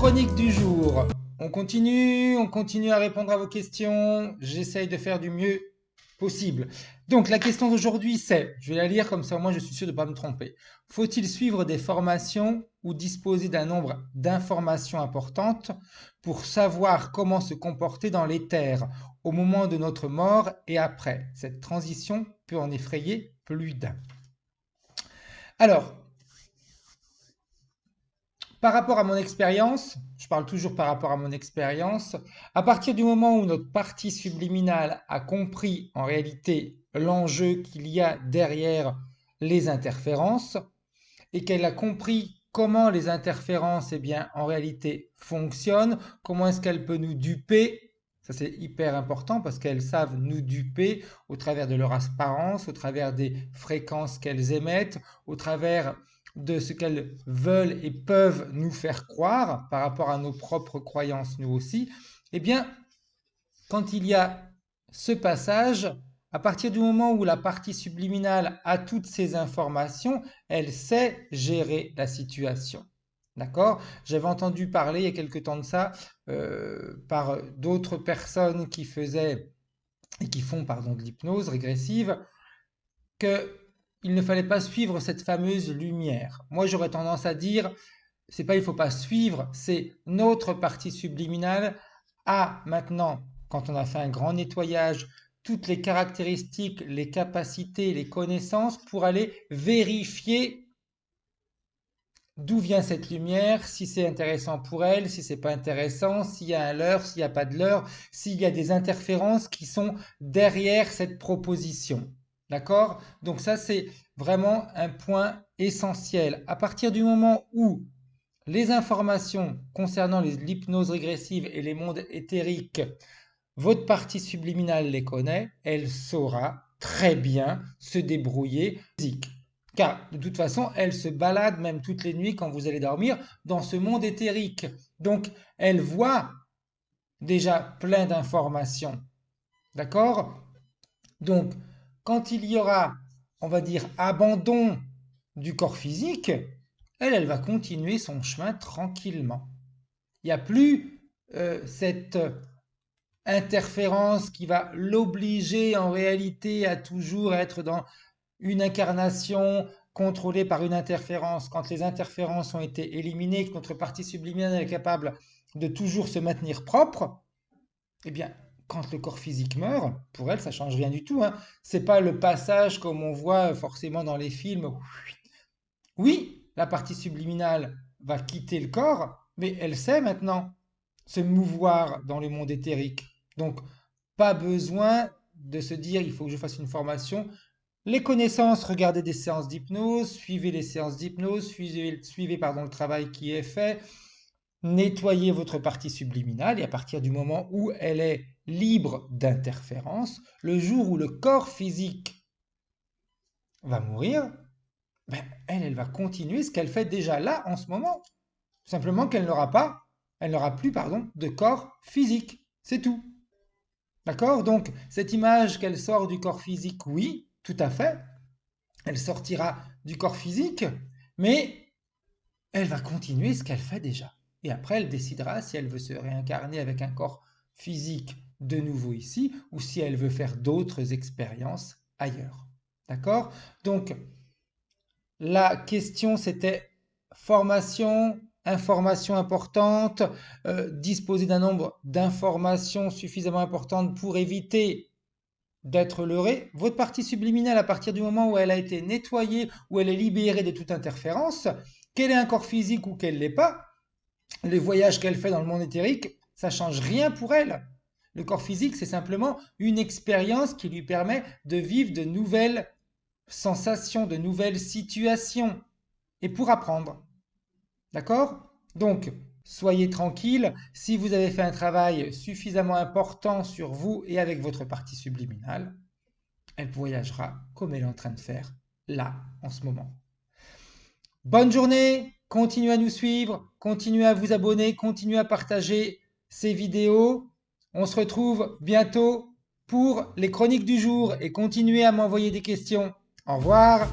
chronique du jour. On continue à répondre à vos questions. J'essaye de faire du mieux possible. Donc la question d'aujourd'hui c'est, je vais la lire comme ça au moins je suis sûr de ne pas me tromper. Faut-il suivre des formations ou disposer d'un nombre d'informations importantes pour savoir comment se comporter dans l'éther au moment de notre mort et après? Cette transition peut en effrayer plus d'un. Alors, par rapport à mon expérience, je parle toujours par rapport à mon expérience, à partir du moment où notre partie subliminale a compris en réalité l'enjeu qu'il y a derrière les interférences et qu'elle a compris comment les interférences en réalité fonctionnent, comment est-ce qu'elles peuvent nous duper, ça c'est hyper important parce qu'elles savent nous duper au travers de leur apparence, au travers des fréquences qu'elles émettent, au travers de ce qu'elles veulent et peuvent nous faire croire par rapport à nos propres croyances nous aussi, eh bien, quand il y a ce passage, à partir du moment où la partie subliminale a toutes ces informations, elle sait gérer la situation. D'accord? J'avais entendu parler il y a quelque temps de ça par d'autres personnes qui faisaient et qui font de l'hypnose régressive qu'il ne fallait pas suivre cette fameuse lumière. Moi, j'aurais tendance à dire, c'est pas il faut pas suivre, c'est notre partie subliminale a maintenant, quand on a fait un grand nettoyage, toutes les caractéristiques, les capacités, les connaissances pour aller vérifier d'où vient cette lumière, si c'est intéressant pour elle, si c'est pas intéressant, s'il y a un leurre, s'il n'y a pas de leurre, s'il y a des interférences qui sont derrière cette proposition. D'accord? Donc ça, c'est vraiment un point essentiel. À partir du moment où les informations concernant l'hypnose régressive et les mondes éthériques, votre partie subliminale les connaît, elle saura très bien se débrouiller physique. Car de toute façon, elle se balade même toutes les nuits quand vous allez dormir dans ce monde éthérique. Donc, elle voit déjà plein d'informations. D'accord? Donc, quand il y aura, on va dire, abandon du corps physique, elle va continuer son chemin tranquillement. Il n'y a plus cette interférence qui va l'obliger en réalité à toujours être dans une incarnation contrôlée par une interférence. Quand les interférences ont été éliminées, que notre partie subliminale est capable de toujours se maintenir propre, eh bien, quand le corps physique meurt, pour elle, ça change rien du tout, hein. C'est pas le passage comme on voit forcément dans les films. Oui, la partie subliminale va quitter le corps, mais elle sait maintenant se mouvoir dans le monde éthérique. Donc, pas besoin de se dire il faut que je fasse une formation. Les connaissances, regardez des séances d'hypnose, suivez les séances d'hypnose, suivez le travail qui est fait, nettoyez votre partie subliminale et à partir du moment où elle est libre d'interférence, le jour où le corps physique va mourir, ben, elle va continuer ce qu'elle fait déjà là en ce moment. Simplement qu'elle n'aura plus, de corps physique. C'est tout. D'accord? Donc, cette image qu'elle sort du corps physique, oui, tout à fait. Elle sortira du corps physique, mais elle va continuer ce qu'elle fait déjà. Et après, elle décidera si elle veut se réincarner avec un corps physique de nouveau ici, ou si elle veut faire d'autres expériences ailleurs. D'accord? Donc, la question, c'était formation, information importante, disposer d'un nombre d'informations suffisamment importantes pour éviter d'être leurré. Votre partie subliminale, à partir du moment où elle a été nettoyée, où elle est libérée de toute interférence, qu'elle ait un corps physique ou qu'elle ne l'ait pas, les voyages qu'elle fait dans le monde éthérique, ça ne change rien pour elle. Le corps physique, c'est simplement une expérience qui lui permet de vivre de nouvelles sensations, de nouvelles situations et pour apprendre. D'accord? Donc, soyez tranquille, si vous avez fait un travail suffisamment important sur vous et avec votre partie subliminale, elle voyagera comme elle est en train de faire là, en ce moment. Bonne journée, continuez à nous suivre, continuez à vous abonner, continuez à partager ces vidéos. On se retrouve bientôt pour les chroniques du jour et continuez à m'envoyer des questions. Au revoir.